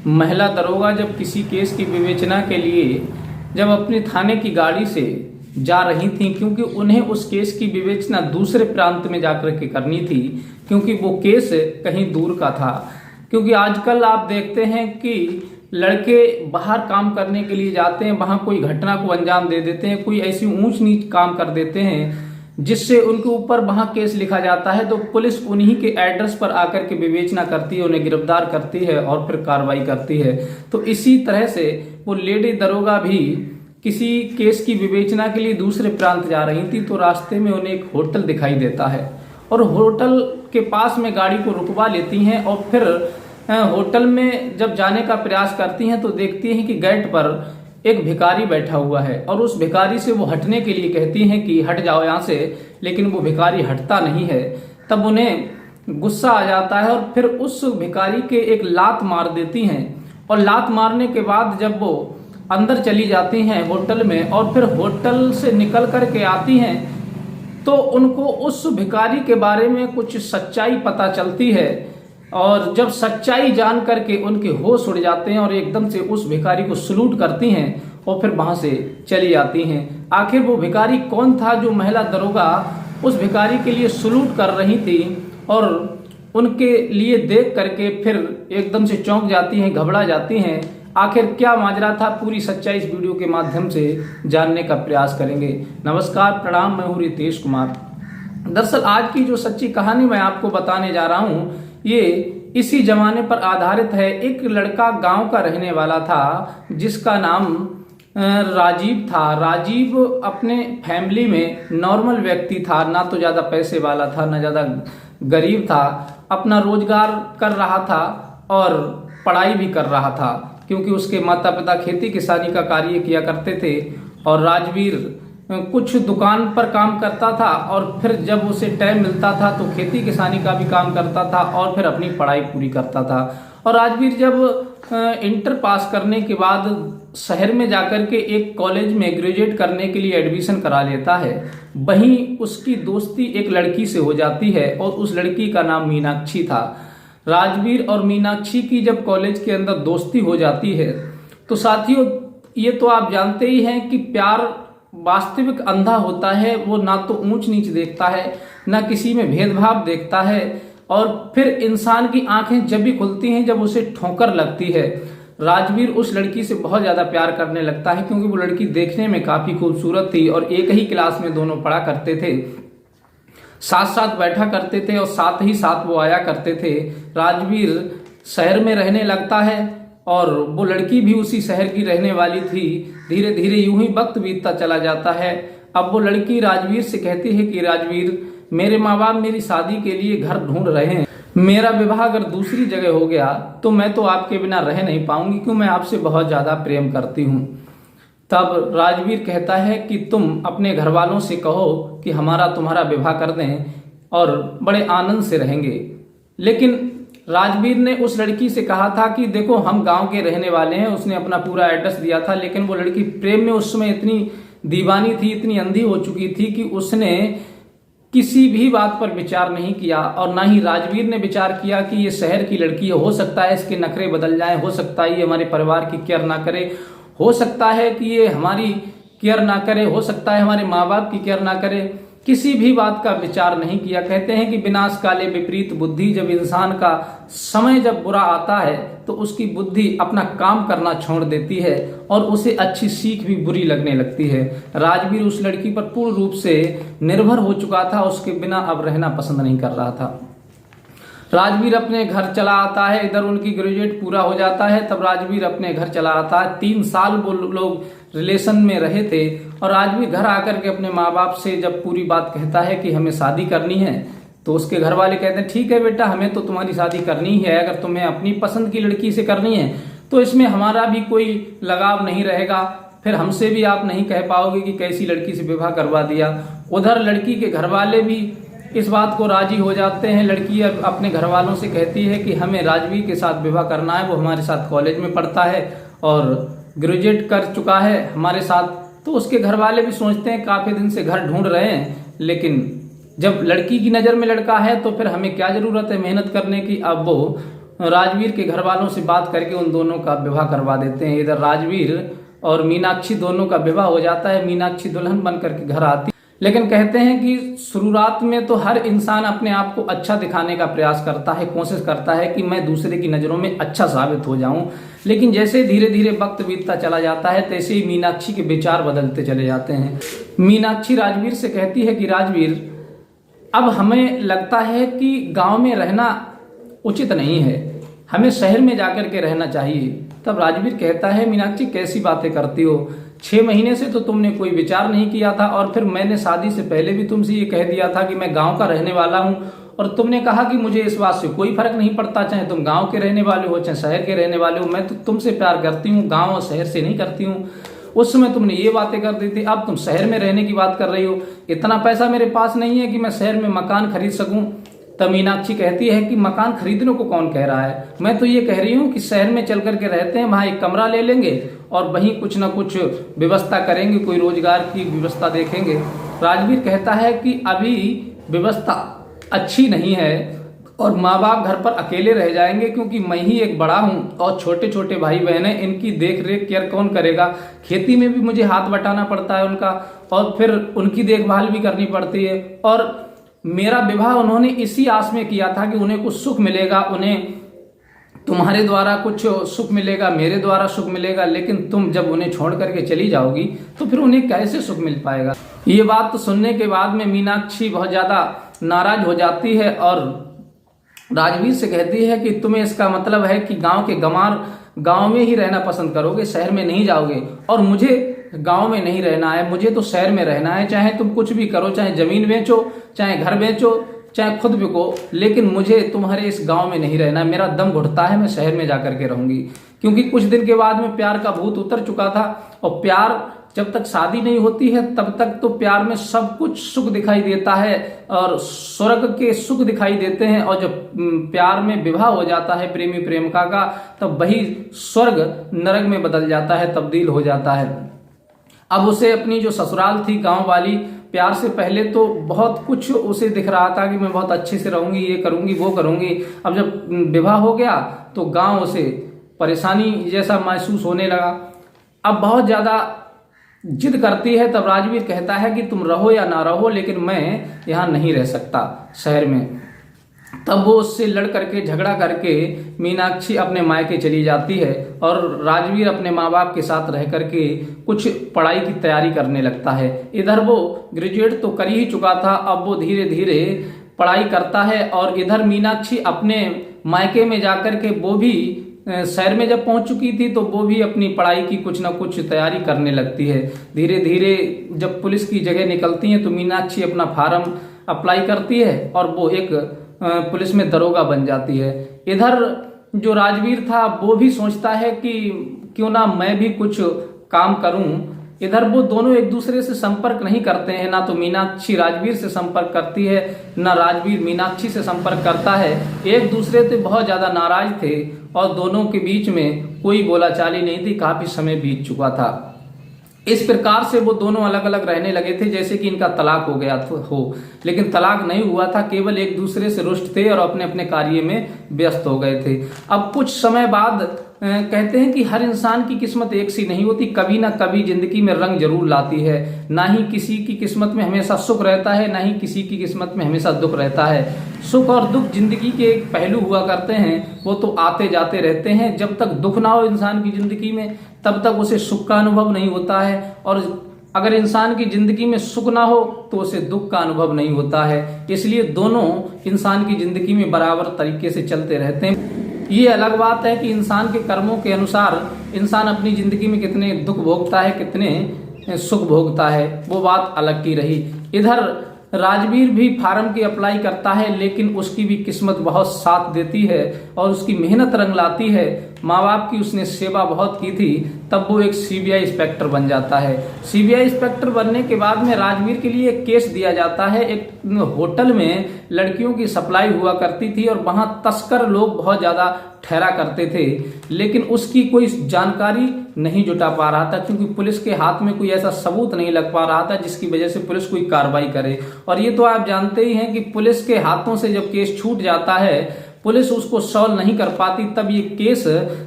महिला दरोगा जब किसी केस की विवेचना के लिए जब अपने थाने की गाड़ी से जा रही थी, क्योंकि उन्हें उस केस की विवेचना दूसरे प्रांत में जाकर के करनी थी, क्योंकि वो केस कहीं दूर का था। क्योंकि आजकल आप देखते हैं कि लड़के बाहर काम करने के लिए जाते हैं, वहां कोई घटना को अंजाम दे देते हैं, कोई ऐसी ऊंच नीच काम कर देते हैं जिससे उनके ऊपर वहां केस लिखा जाता है, तो पुलिस उन्हीं के एड्रेस पर आकर के विवेचना करती है, उन्हें गिरफ्तार करती है और फिर कार्रवाई करती है। तो इसी तरह से वो लेडी दरोगा भी किसी केस की विवेचना के लिए दूसरे प्रांत जा रही थी, तो रास्ते में उन्हें एक होटल दिखाई देता है और होटल के पास में गाड़ी को रुकवा लेती हैं और फिर होटल में जब जाने का प्रयास करती हैं तो देखती हैं कि गेट पर एक भिखारी बैठा हुआ है और उस भिखारी से वो हटने के लिए कहती हैं कि हट जाओ यहाँ से, लेकिन वो भिखारी हटता नहीं है। तब उन्हें गुस्सा आ जाता है और फिर उस भिखारी के एक लात मार देती हैं और लात मारने के बाद जब वो अंदर चली जाती हैं होटल में और फिर होटल से निकल कर के आती हैं तो उनको उस भिखारी के बारे में कुछ सच्चाई पता चलती है और जब सच्चाई जान करके उनके होश उड़ जाते हैं और एकदम से उस भिखारी को सलूट करती हैं और फिर वहां से चली आती हैं। आखिर वो भिखारी कौन था जो महिला दरोगा उस भिखारी के लिए सलूट कर रही थी और उनके लिए देख करके फिर एकदम से चौंक जाती हैं, घबरा जाती हैं। आखिर क्या माजरा था, पूरी सच्चाई इस वीडियो के माध्यम से जानने का प्रयास करेंगे। नमस्कार, प्रणाम, मैं हूँ रितेश कुमार। दरअसल आज की जो सच्ची कहानी मैं आपको बताने जा रहा हूँ ये इसी जमाने पर आधारित है। एक लड़का गांव का रहने वाला था जिसका नाम राजीव था। राजीव अपने फैमिली में नॉर्मल व्यक्ति था, ना तो ज्यादा पैसे वाला था ना ज्यादा गरीब था। अपना रोजगार कर रहा था और पढ़ाई भी कर रहा था, क्योंकि उसके माता पिता खेती किसानी का कार्य किया करते थे और राजवीर कुछ दुकान पर काम करता था और फिर जब उसे टाइम मिलता था तो खेती किसानी का भी काम करता था और फिर अपनी पढ़ाई पूरी करता था। और राजवीर जब इंटर पास करने के बाद शहर में जाकर के एक कॉलेज में ग्रेजुएट करने के लिए एडमिशन करा लेता है। वहीं उसकी दोस्ती एक लड़की से हो जाती है और उस लड़की का नाम मीनाक्षी था। राजवीर और मीनाक्षी की जब कॉलेज के अंदर दोस्ती हो जाती है तो साथियों ये तो आप जानते ही हैं कि प्यार वास्तविक अंधा होता है। वो ना तो ऊंच नीच देखता है ना किसी में भेदभाव देखता है और फिर इंसान की आंखें जब भी खुलती हैं जब उसे ठोकर लगती है। राजवीर उस लड़की से बहुत ज्यादा प्यार करने लगता है, क्योंकि वो लड़की देखने में काफी खूबसूरत थी और एक ही क्लास में दोनों पढ़ा करते थे, साथ साथ बैठा करते थे और साथ ही साथ वो आया करते थे। राजवीर शहर में रहने लगता है और वो लड़की भी उसी शहर की रहने वाली थी। धीरे धीरे यूं ही वक्त बीतता चला जाता है। अब वो लड़की राजवीर से कहती है कि राजवीर, मेरे माँ बाप मेरी शादी के लिए घर ढूंढ रहे हैं, मेरा विवाह अगर दूसरी जगह हो गया तो मैं तो आपके बिना रह नहीं पाऊंगी, क्यों मैं आपसे बहुत ज्यादा प्रेम करती हूँ। तब राजवीर कहता है कि तुम अपने घर वालों से कहो कि हमारा तुम्हारा विवाह कर दें और बड़े आनंद से रहेंगे। लेकिन राजवीर ने उस लड़की से कहा था कि देखो हम गांव के रहने वाले हैं, उसने अपना पूरा एड्रेस दिया था, लेकिन वो लड़की प्रेम में उस समय इतनी दीवानी थी, इतनी अंधी हो चुकी थी कि उसने किसी भी बात पर विचार नहीं किया और ना ही राजवीर ने विचार किया कि ये शहर की लड़की है, हो सकता है इसके नखरे बदल जाएं, हो सकता है ये हमारे परिवार की केयर ना करे, हो सकता है कि ये हमारी केयर ना करे, हो सकता है हमारे माँ बाप की केयर ना करे। किसी भी बात का विचार नहीं किया। कहते हैं कि विनाश काले विपरीत बुद्धि, जब इंसान का समय जब बुरा आता है तो उसकी बुद्धि अपना काम करना छोड़ देती है और उसे अच्छी सीख भी बुरी लगने लगती है। राजवीर उस लड़की पर पूर्ण रूप से निर्भर हो चुका था, उसके बिना अब रहना पसंद नहीं कर रहा था। राजवीर अपने घर चला आता है, इधर उनकी ग्रेजुएट पूरा हो जाता है, तब राजवीर अपने घर चला आता है। 3 साल वो लोग रिलेशन में रहे थे और राजवीर घर आकर के अपने माँ बाप से जब पूरी बात कहता है कि हमें शादी करनी है तो उसके घर वाले कहते हैं ठीक है बेटा, हमें तो तुम्हारी शादी करनी ही है, अगर तुम्हें अपनी पसंद की लड़की से करनी है तो इसमें हमारा भी कोई लगाव नहीं रहेगा, फिर हमसे भी आप नहीं कह पाओगे कि कैसी लड़की से विवाह करवा दिया। उधर लड़की के घर वाले भी इस बात को राजी हो जाते हैं। लड़की अपने घर वालों से कहती है कि हमें राजवीर के साथ विवाह करना है, वो हमारे साथ कॉलेज में पढ़ता है और ग्रेजुएट कर चुका है हमारे साथ। तो उसके घर वाले भी सोचते हैं काफी दिन से घर ढूंढ रहे हैं, लेकिन जब लड़की की नजर में लड़का है तो फिर हमें क्या जरूरत है मेहनत करने की। अब वो राजवीर के घर वालों से बात करके उन दोनों का विवाह करवा देते हैं। इधर राजवीर और मीनाक्षी दोनों का विवाह हो जाता है। मीनाक्षी दुल्हन बन करके घर आती, लेकिन कहते हैं कि शुरुआत में तो हर इंसान अपने आप को अच्छा दिखाने का प्रयास करता है, कोशिश करता है कि मैं दूसरे की नज़रों में अच्छा साबित हो जाऊं। लेकिन जैसे धीरे धीरे वक्त बीतता चला जाता है तैसे ही मीनाक्षी के विचार बदलते चले जाते हैं। मीनाक्षी राजवीर से कहती है कि राजवीर, अब हमें लगता है कि गांव में रहना उचित नहीं है, हमें शहर में जाकर के रहना चाहिए। तब राजवीर कहता है, मीनाक्षी कैसी बातें करती हो, 6 महीने से तो तुमने कोई विचार नहीं किया था, और फिर मैंने शादी से पहले भी तुमसे ये कह दिया था कि मैं गांव का रहने वाला हूं, और तुमने कहा कि मुझे इस बात से कोई फर्क नहीं पड़ता, चाहे तुम गांव के रहने वाले हो चाहे शहर के रहने वाले हो, मैं तो तुमसे प्यार करती हूँ, गांव और शहर से नहीं करती हूँ। उस समय तुमने ये बातें कर दी थी, अब तुम शहर में रहने की बात कर रही हो। इतना पैसा मेरे पास नहीं है कि मैं शहर में मकान खरीद सकूं। तब मीनाक्षी कहती है कि मकान खरीदने को कौन कह रहा है, मैं तो ये कह रही हूँ कि शहर में चल करके रहते हैं, वहां एक कमरा ले लेंगे और वहीं कुछ ना कुछ व्यवस्था करेंगे, कोई रोजगार की व्यवस्था देखेंगे। राजवीर कहता है कि अभी व्यवस्था अच्छी नहीं है और माँ बाप घर पर अकेले रह जाएंगे, क्योंकि मैं ही एक बड़ा हूँ और छोटे छोटे भाई बहन हैं, इनकी देख रेख केयर कौन करेगा। खेती में भी मुझे हाथ बटाना पड़ता है उनका, और फिर उनकी देखभाल भी करनी पड़ती है। और मेरा विवाह उन्होंने इसी आस में किया था कि उन्हें कुछ सुख मिलेगा, उन्हें तुम्हारे द्वारा कुछ सुख मिलेगा, मेरे द्वारा सुख मिलेगा, लेकिन तुम जब उन्हें छोड़ करके चली जाओगी तो फिर उन्हें कैसे सुख मिल पाएगा। ये बात तो सुनने के बाद में मीनाक्षी बहुत ज्यादा नाराज हो जाती है और राजवीर से कहती है कि तुम्हें इसका मतलब है कि गांव के गंवार गांव में ही रहना पसंद करोगे, शहर में नहीं जाओगे, और मुझे गांव में नहीं रहना है, मुझे तो शहर में रहना है। चाहे तुम कुछ भी करो, चाहे जमीन बेचो, चाहे घर बेचो, चाहे खुद बिको, लेकिन मुझे तुम्हारे इस गांव में नहीं रहना है। मेरा दम घुटता है, मैं शहर में जाकर के रहूंगी। क्योंकि कुछ दिन के बाद में प्यार का भूत उतर चुका था, और प्यार जब तक शादी नहीं होती है तब तक तो प्यार में सब कुछ सुख दिखाई देता है और स्वर्ग के सुख दिखाई देते हैं, और जब प्यार में विवाह हो जाता है प्रेमी प्रेमिका का, तब वही स्वर्ग नरक में बदल जाता है, तब्दील हो जाता है। अब उसे अपनी जो ससुराल थी गांव वाली, प्यार से पहले तो बहुत कुछ उसे दिख रहा था कि मैं बहुत अच्छे से रहूंगी, ये करूंगी वो करूंगी। अब जब विवाह हो गया तो गांव उसे परेशानी जैसा महसूस होने लगा। अब बहुत ज्यादा जिद करती है। तब राजवीर कहता है कि तुम रहो या ना रहो, लेकिन मैं यहाँ नहीं रह सकता शहर में। तब वो उससे लड़ करके झगड़ा करके मीनाक्षी अपने मायके चली जाती है और राजवीर अपने माँ बाप के साथ रह करके कुछ पढ़ाई की तैयारी करने लगता है। इधर वो ग्रेजुएट तो कर ही चुका था, अब वो धीरे धीरे पढ़ाई करता है, और इधर मीनाक्षी अपने मायके में जाकर के वो भी शहर में जब पहुंच चुकी थी तो वो भी अपनी पढ़ाई की कुछ ना कुछ तैयारी करने लगती है। धीरे धीरे जब पुलिस की जगह निकलती है तो मीनाक्षी अपना फार्म अप्लाई करती है और वो एक पुलिस में दरोगा बन जाती है। इधर जो राजवीर था वो भी सोचता है कि क्यों ना मैं भी कुछ काम करूं। इधर वो दोनों एक दूसरे से संपर्क नहीं करते हैं, ना तो मीनाक्षी राजवीर से संपर्क करती है, ना राजवीर मीनाक्षी से संपर्क करता है। एक दूसरे से बहुत ज्यादा नाराज थे और दोनों के बीच में कोई बोलाचाली नहीं थी, काफी समय बीत चुका था। इस प्रकार से वो दोनों अलग अलग रहने लगे थे जैसे कि इनका तलाक हो गया हो, लेकिन तलाक नहीं हुआ था, केवल एक दूसरे से रुष्ट थे और अपने अपने कार्य में व्यस्त हो गए थे। अब कुछ समय बाद कहते हैं कि हर इंसान की किस्मत एक सी नहीं होती, कभी ना कभी जिंदगी में रंग जरूर लाती है। ना ही किसी की किस्मत में हमेशा सुख रहता है, ना ही किसी की किस्मत में हमेशा दुख रहता है। सुख और दुख जिंदगी के एक पहलू हुआ करते हैं, वो तो आते जाते रहते हैं। जब तक दुख ना हो इंसान की जिंदगी में तब तक उसे सुख का अनुभव नहीं होता है, और अगर इंसान की जिंदगी में सुख ना हो तो उसे दुख का अनुभव नहीं होता है। इसलिए दोनों इंसान की जिंदगी में बराबर तरीके से चलते रहते हैं। ये अलग बात है कि इंसान के कर्मों के अनुसार इंसान अपनी जिंदगी में कितने दुख भोगता है, कितने सुख भोगता है, वो बात अलग की रही। इधर राजवीर भी फार्म की अप्लाई करता है, लेकिन उसकी भी किस्मत बहुत साथ देती है और उसकी मेहनत रंग लाती है। माँ बाप की उसने सेवा बहुत की थी, तब वो एक सीबीआई इंस्पेक्टर बन जाता है। सीबीआई इंस्पेक्टर बनने के बाद में राजवीर के लिए एक केस दिया जाता है। एक होटल में लड़कियों की सप्लाई हुआ करती थी और वहां तस्कर लोग बहुत ज्यादा ठहरा करते थे, लेकिन उसकी कोई जानकारी नहीं जुटा पा रहा था, क्योंकि पुलिस के हाथ में कोई ऐसा सबूत नहीं लग पा रहा था जिसकी वजह से पुलिस कोई कार्रवाई करे। और ये तो आप जानते ही हैं कि पुलिस के हाथों से जब केस छूट जाता है, पुलिस उसको सॉल्व नहीं कर पाती, तब ये केस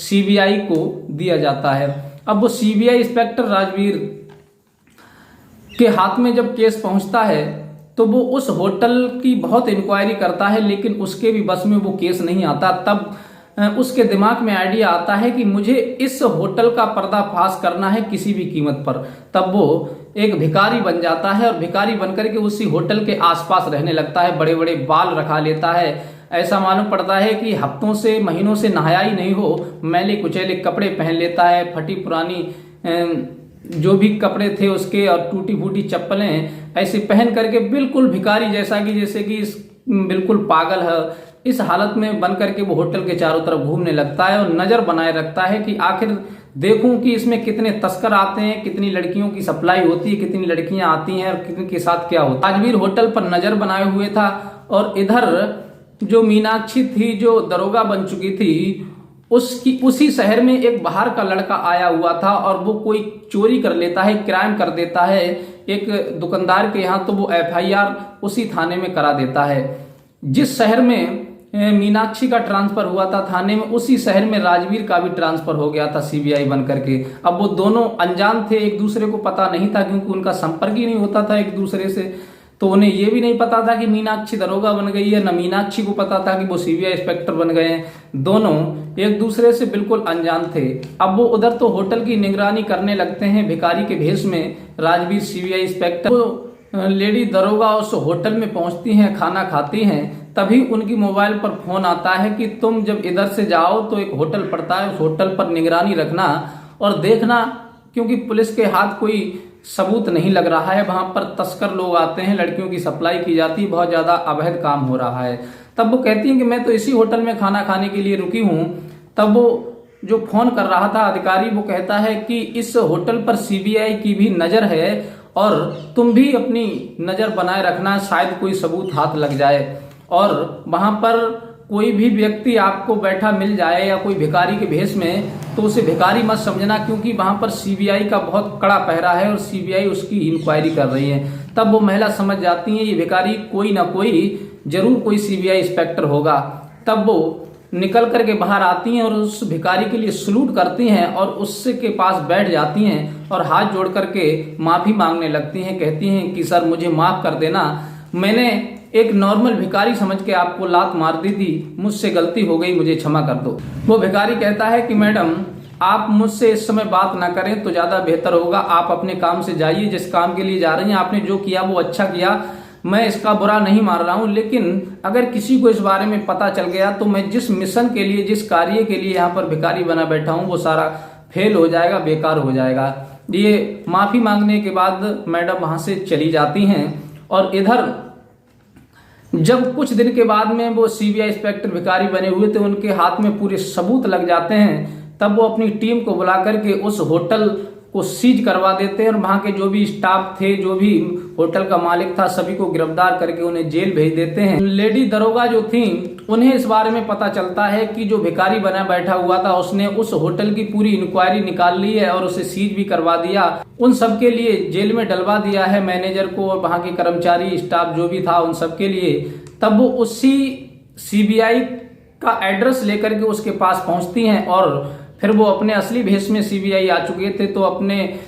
सीबीआई को दिया जाता है। अब वो सीबीआई इंस्पेक्टर राजवीर के हाथ में जब केस पहुंचता है तो वो उस होटल की बहुत इंक्वायरी करता है, लेकिन उसके भी बस में वो केस नहीं आता। तब उसके दिमाग में आइडिया आता है कि मुझे इस होटल का पर्दाफाश करना है किसी भी कीमत पर। तब वो एक भिखारी बन जाता है और भिखारी बनकर के उसी होटल के आसपास रहने लगता है। बड़े बड़े बाल रखा लेता है, ऐसा मालूम पड़ता है कि हफ्तों से महीनों से नहाया ही नहीं हो, मैले कुचैले कपड़े पहन लेता है, फटी पुरानी जो भी कपड़े थे उसके और टूटी फूटी चप्पलें ऐसे पहन करके बिल्कुल भिखारी जैसा कि जैसे कि बिल्कुल पागल है। इस हालत में बन करके वो होटल के चारों तरफ घूमने लगता है और नजर बनाए रखता है कि आखिर देखूं कि इसमें कितने तस्कर आते हैं, कितनी लड़कियों की सप्लाई होती है, कितनी लड़कियां आती हैं और कितने के साथ क्या होता है। राजवीर होटल पर नजर बनाए हुए था और इधर जो मीनाक्षी थी जो दरोगा बन चुकी थी, उसकी उसी शहर में एक बाहर का लड़का आया हुआ था और वो कोई चोरी कर लेता है, क्राइम कर देता है एक दुकानदार के यहाँ, तो वो एफआईआर उसी थाने में करा देता है। जिस शहर में मीनाक्षी का ट्रांसफर हुआ था थाने में, उसी शहर में राजवीर का भी ट्रांसफर हो गया था सीबीआई बन करके। अब वो दोनों अनजान थे, एक दूसरे को पता नहीं था क्योंकि उनका संपर्क ही नहीं होता था एक दूसरे से, तो उन्हें ये भी नहीं पता था कि मीनाक्षी दरोगा बन गई है, न मीनाक्षी को पता था कि वो सीबीआई इंस्पेक्टर बन गए हैं। दोनों एक दूसरे से बिल्कुल अनजान थे। अब वो उधर तो होटल की निगरानी करने लगते हैं भिखारी के भेष में, राजवीर सीबीआई इंस्पेक्टर। वो लेडी दरोगा उस होटल में पहुंचती हैं, खाना खाती हैं, तभी उनकी मोबाइल पर फोन आता है कि तुम जब इधर से जाओ तो एक होटल पड़ता है, उस होटल पर निगरानी रखना और देखना, क्योंकि पुलिस के हाथ कोई सबूत नहीं लग रहा है, वहां पर तस्कर लोग आते हैं, लड़कियों की सप्लाई की जाती है, बहुत ज्यादा अवैध काम हो रहा है। तब वो कहती हैं कि मैं तो इसी होटल में खाना खाने के लिए रुकी हूं। तब वो जो फोन कर रहा था अधिकारी, वो कहता है कि इस होटल पर सीबीआई की भी नजर है और तुम भी अपनी नजर बनाए रखना, शायद कोई सबूत हाथ लग जाए और वहां पर कोई भी व्यक्ति आपको बैठा मिल जाए या कोई भिखारी के भेष में, तो उसे भिखारी मत समझना, क्योंकि वहां पर सीबीआई का बहुत कड़ा पहरा है और सीबीआई उसकी इंक्वायरी कर रही है। तब वो महिला समझ जाती है ये भिखारी कोई ना कोई जरूर कोई सीबीआई इंस्पेक्टर होगा। तब वो निकल करके बाहर आती हैं और उस भिखारी के लिए सलूट करती हैं और उससे के पास बैठ जाती हैं और हाथ जोड़ करके माफी मांगने लगती हैं। कहती हैं कि सर मुझे माफ कर देना, मैंने एक नॉर्मल भिखारी समझ के आपको लात मार दी थी, मुझसे गलती हो गई, मुझे क्षमा कर दो। वो भिखारी कहता है कि मैडम आप मुझसे इस समय बात ना करें तो ज्यादा बेहतर होगा, आप अपने काम से जाइए, जिस काम के लिए जा रही हैं, आपने जो किया वो अच्छा किया, मैं इसका बुरा नहीं मार रहा हूं, लेकिन अगर किसी को इस बारे में पता चल गया तो मैं जिस मिशन के लिए, जिस कार्य के लिए यहाँ पर भिखारी बना बैठा हूं, वो सारा फेल हो जाएगा, बेकार हो जाएगा। ये माफी मांगने के बाद मैडम वहां से चली जाती हैं और इधर जब कुछ दिन के बाद में वो सीबीआई इंस्पेक्टर भिखारी बने हुए थे, उनके हाथ में पूरे सबूत लग जाते हैं। तब वो अपनी टीम को बुला करके उस होटल को सीज करवा देते हैं और वहां के जो भी स्टाफ थे, जो भी होटल का मालिक था, सभी को गिरफ्तार करके उन्हें जेल भेज देते हैं। लेडी दरोगा जो थी उन्हें इस बारे में पता चलता है कि जो भिखारी बना बैठा हुआ था उसने उस होटल की पूरी इंक्वायरी निकाल ली है और उसे सीज भी करवा दिया, उन सबके लिए जेल में डलवा दिया है, मैनेजर को और वहां के कर्मचारी स्टाफ जो भी था उन सबके लिए। तब वो उसी सीबीआई का एड्रेस लेकर के उसके पास पहुंचती हैं और फिर वो अपने असली भेष में सीबीआई आ चुके थे, तो अपने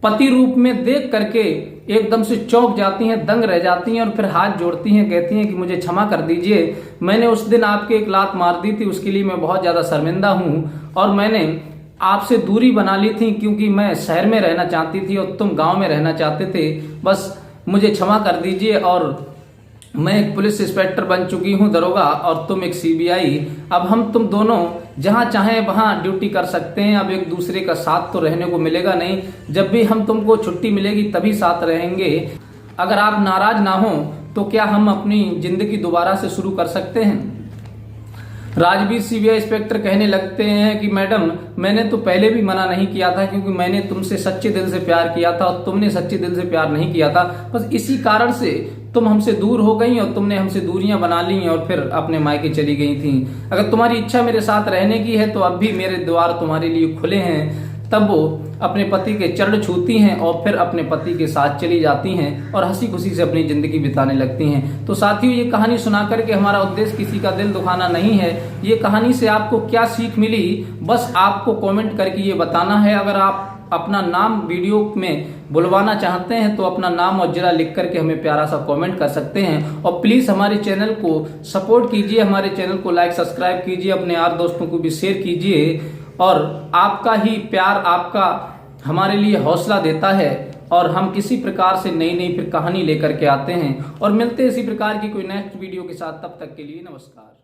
पति रूप में देख करके एकदम से चौंक जाती हैं, दंग रह जाती हैं और फिर हाथ जोड़ती हैं, कहती हैं कि मुझे क्षमा कर दीजिए, मैंने उस दिन आपके एक लात मार दी थी, उसके लिए मैं बहुत ज्यादा शर्मिंदा हूं और मैंने आपसे दूरी बना ली थी क्योंकि मैं शहर में रहना चाहती थी और तुम गांव में रहना चाहते थे, बस मुझे क्षमा कर दीजिए और मैं एक पुलिस इंस्पेक्टर बन चुकी हूं दरोगा और तुम एक सीबीआई, अब हम तुम दोनों जहां चाहें वहां ड्यूटी कर सकते हैं, अब एक दूसरे का साथ तो रहने को मिलेगा नहीं, जब भी हम तुमको छुट्टी मिलेगी तभी साथ रहेंगे, अगर आप नाराज ना हो तो क्या हम अपनी जिंदगी दोबारा से शुरू कर सकते हैं। राजवीर सीबीआई इंस्पेक्टर कहने लगते हैं कि मैडम मैंने तो पहले भी मना नहीं किया था क्योंकि मैंने तुमसे सच्चे दिल से प्यार किया था और तुमने सच्चे दिल से प्यार नहीं किया था, बस इसी कारण से तुम हमसे दूर हो गई और तुमने हमसे दूरियां बना ली और फिर अपने मायके चली गई थी। अगर तुम्हारी इच्छा मेरे साथ रहने की है तो अब भी मेरे द्वार तुम्हारे लिए खुले हैं, तब वो अपने पति के चरण छूती हैं और फिर अपने पति के साथ चली जाती हैं और हंसी खुशी से अपनी जिंदगी बिताने लगती हैं। तो साथियों, ये कहानी सुना करके हमारा उद्देश्य किसी का दिल दुखाना नहीं है। ये कहानी से आपको क्या सीख मिली, बस आपको कमेंट करके ये बताना है। अगर आप अपना नाम वीडियो में बुलवाना चाहते हैं तो अपना नाम और जिला लिख करके हमें प्यारा सा कमेंट कर सकते हैं। और प्लीज हमारे चैनल को सपोर्ट कीजिए, हमारे चैनल को लाइक सब्सक्राइब कीजिए, अपने यार दोस्तों को भी शेयर कीजिए। और आपका ही प्यार, आपका हमारे लिए हौसला देता है और हम किसी प्रकार से नई नई फिर कहानी लेकर के आते हैं और मिलते हैं इसी प्रकार की कोई नेक्स्ट वीडियो के साथ। तब तक के लिए नमस्कार।